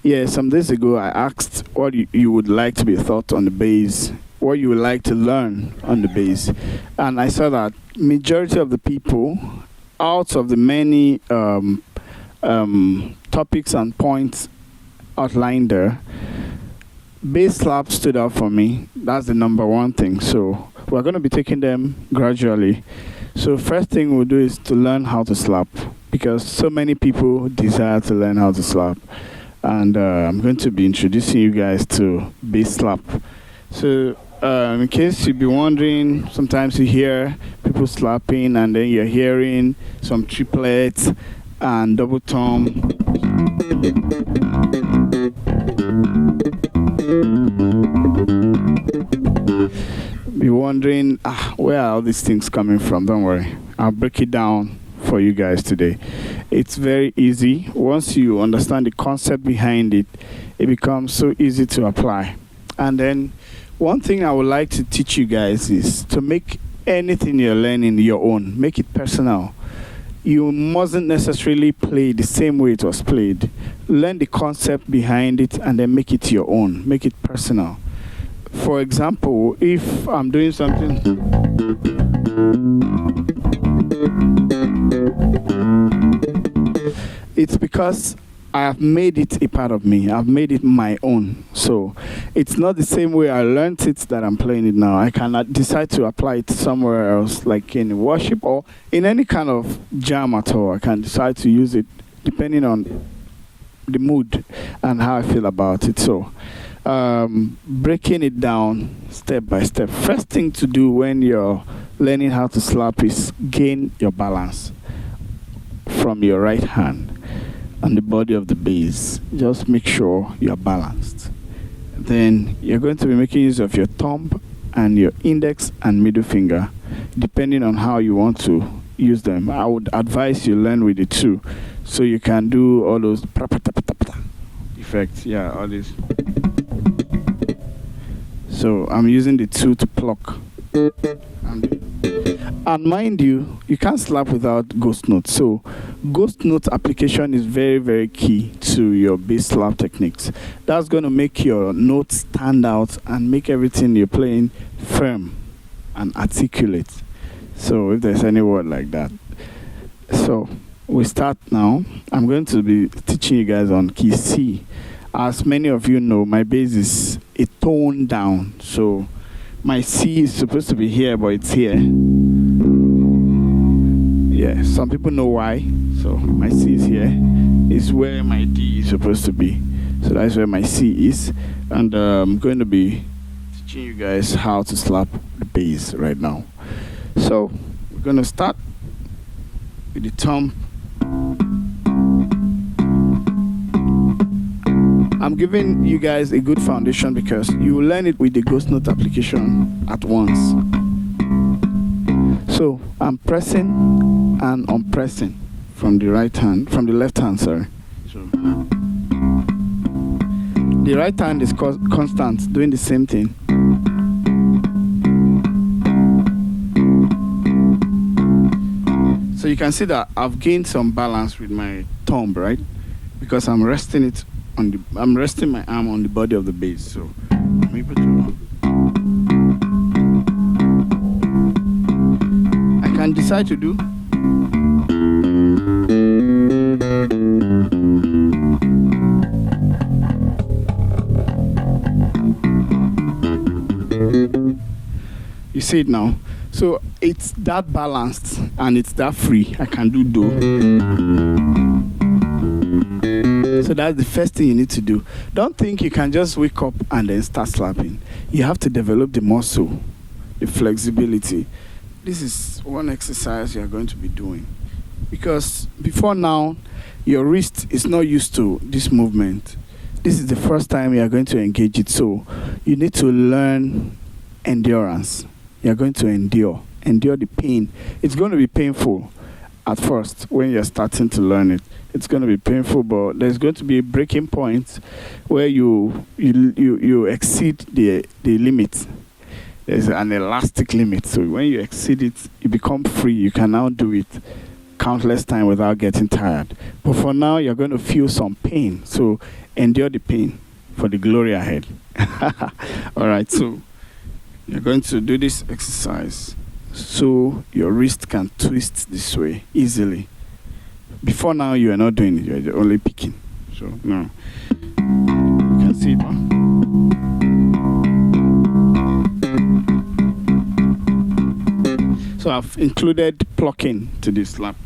Yeah, some days ago I asked what you would like to be taught on the bass, what you would like to learn on the bass, and I saw that majority of the people, out of the many topics and points outlined there, bass slap stood out for me. That's the number one thing. So we're going to be taking them gradually. So first thing we'll do is to learn how to slap, because so many people desire to learn how to slap. And I'm going to be introducing you guys to bass slap. So in case you'd be wondering, sometimes you hear people slapping and then you're hearing some triplets and double tom. Be wondering, where are all these things coming from? Don't worry, I'll break it down for you guys today. It's very easy. Once you understand the concept behind it, it becomes so easy to apply. And then one thing I would like to teach you guys is to make anything you're learning your own. Make it personal. You mustn't necessarily play the same way it was played. Learn the concept behind it and then make it your own. Make it personal. For example, if I'm doing something, it's because I have made it a part of me. I've made it my own. So it's not the same way I learned it that I'm playing it now. I cannot decide to apply it somewhere else, like in worship or in any kind of jam at all. I can decide to use it depending on the mood and how I feel about it. So breaking it down step by step. First thing to do when you're learning how to slap is gain your balance from your right hand on the body of the bass. Just make sure you're balanced. Then you're going to be making use of your thumb and your index and middle finger, depending on how you want to use them. I would advise you learn with the two, so you can do all those effects. Yeah, all this. So I'm using the two to pluck. And mind you, you can't slap without ghost notes. So ghost note application is very, very key to your bass slap techniques. That's going to make your notes stand out and make everything you're playing firm and articulate. So if there's any word like that. So we start now. I'm going to be teaching you guys on key C. As many of you know, my bass is a tone down. So my C is supposed to be here, but it's here. Yeah, some people know why. So my C is here. It's where my D is supposed to be. So that's where my C is. And I'm going to be teaching you guys how to slap the bass right now. So we're going to start with the thumb. I'm giving you guys a good foundation because you will learn it with the ghost note application at once. So I'm pressing and unpressing from the left hand, sorry. So the right hand is constant, doing the same thing. So you can see that I've gained some balance with my thumb, right? Because I'm resting my arm on the body of the bass. So I'm able to. I can decide to do. You see it now. So it's that balanced and it's that free. I can do do. So that's the first thing you need to do. Don't think you can just wake up and then start slapping. You have to develop the muscle, the flexibility. This is one exercise you are going to be doing. Because before now, your wrist is not used to this movement. This is the first time you are going to engage it. So you need to learn endurance. You are going to endure the pain. It's going to be painful at first when you're starting to learn it. It's going to be painful, but there's going to be a breaking point where you exceed the limit. There's an elastic limit. So when you exceed it, you become free. You can now do it countless times without getting tired. But for now, you're going to feel some pain. So endure the pain for the glory ahead. All right, so you're going to do this exercise so your wrist can twist this way easily. Before now, you are not doing it. You're only picking. So now, you can see it now. So I've included plucking to this slap.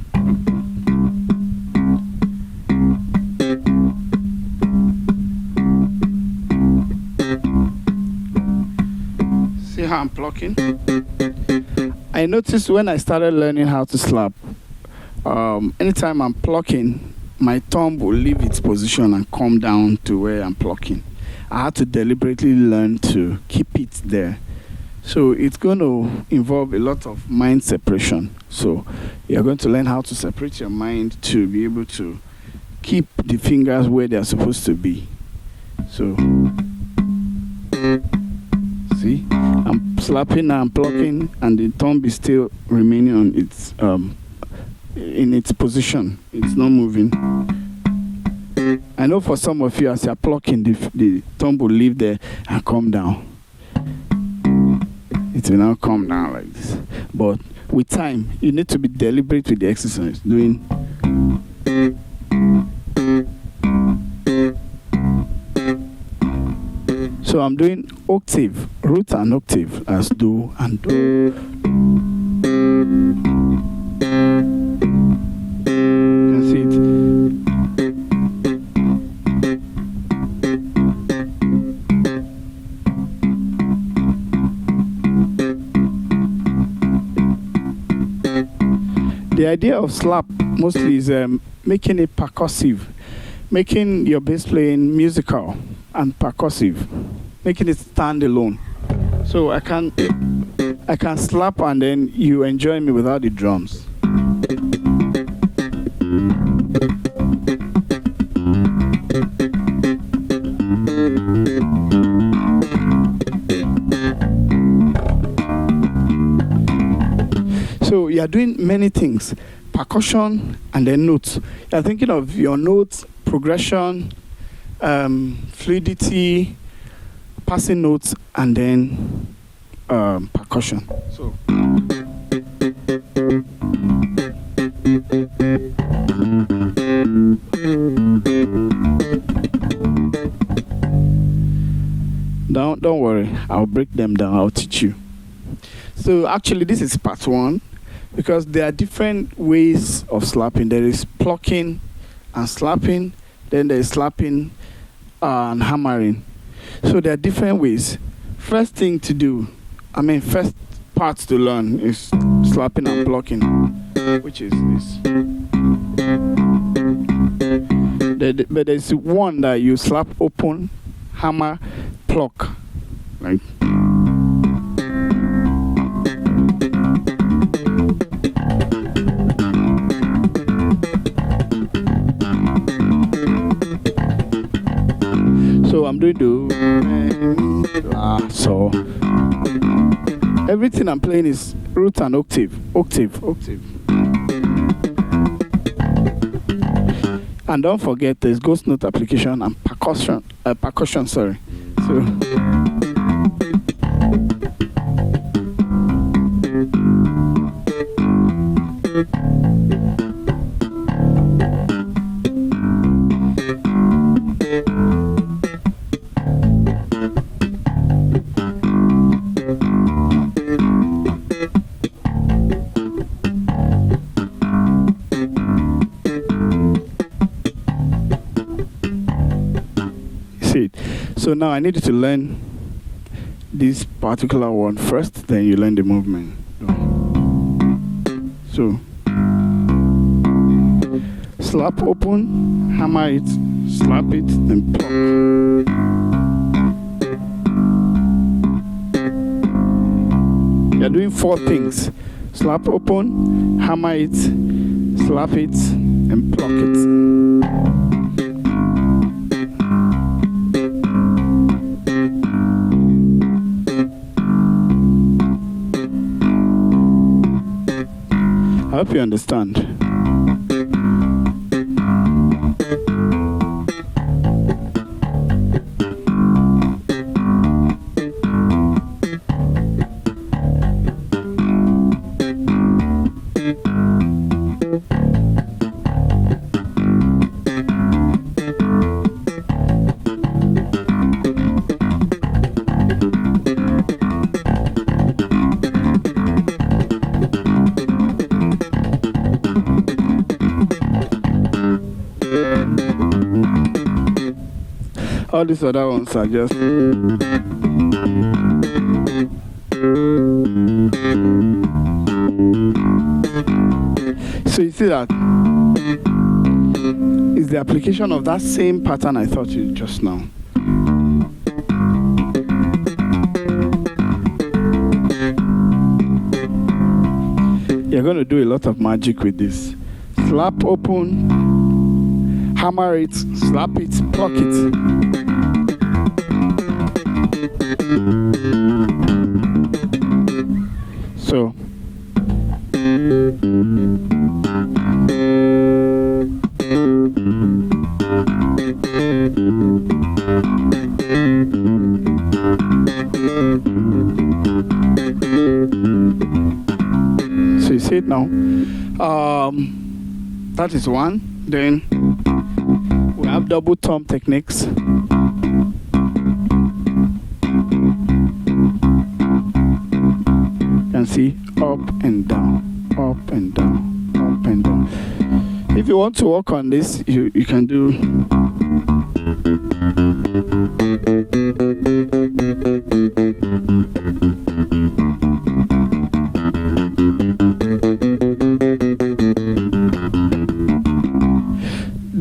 See how I'm plucking? I noticed when I started learning how to slap, anytime I'm plucking, my thumb will leave its position and come down to where I'm plucking. I had to deliberately learn to keep it there. So it's going to involve a lot of mind separation. So you're going to learn how to separate your mind to be able to keep the fingers where they're supposed to be. So, see, I'm slapping and I'm plucking, and the thumb is still remaining on its in its position. It's not moving. I know for some of you, as you're plucking, the thumb will leave there and come down. It will now come down like this. But with time, you need to be deliberate with the exercise. Doing. So I'm doing octave, root and octave as do and do. You can see it. The idea of slap mostly is making it percussive, making your bass playing musical and percussive, making it stand alone. So I can slap and then you enjoy me without the drums. So you are doing many things, percussion and then notes. You are thinking of your notes, progression, fluidity, passing notes, and then percussion. So don't worry, I'll break them down. I'll teach you. So actually, this is part one, because there are different ways of slapping. There is plucking and slapping. Then there is slapping and hammering. So there are different ways. First thing to do, first part to learn is slapping and plucking, which is this. But there's one that you slap open, hammer, pluck. Like. So I'm doing so everything I'm playing is root and octave. And don't forget there's ghost note application and percussion, sorry. So So now I need you to learn this particular one first, then you learn the movement. So slap open, hammer it, slap it, then pluck. You're doing 4 things. Slap open, hammer it, slap it, and pluck it. I hope you understand. All these other ones are just. So you see that is the application of that same pattern I taught you just now. You're going to do a lot of magic with this. Slap open, hammer it, slap it, pluck it. So you see it now. That is one. Then we have double thumb techniques. You can see up and down, up and down, up and down. If you want to work on this, you can do.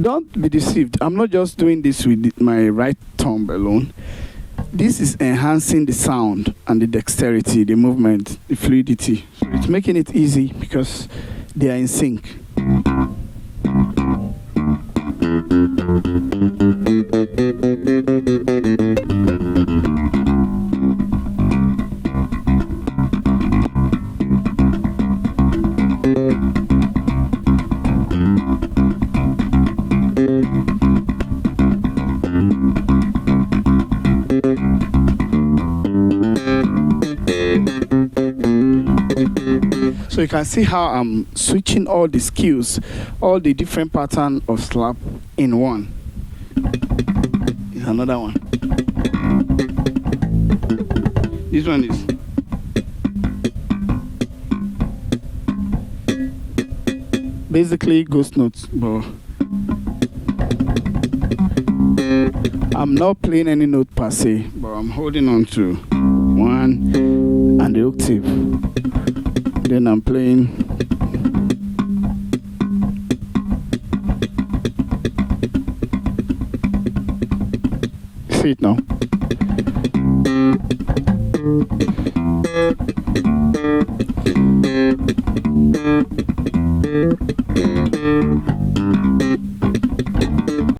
Don't be deceived. I'm not just doing this with my right thumb alone. This is enhancing the sound and the dexterity, the movement, the fluidity. So it's making it easy because they are in sync. So you can see how I'm switching all the skills, all the different pattern of slap in one. Here's another one. This one is. Basically ghost notes, but I'm not playing any note per se, but I'm holding on to one and the octave. Then I'm playing. See it now.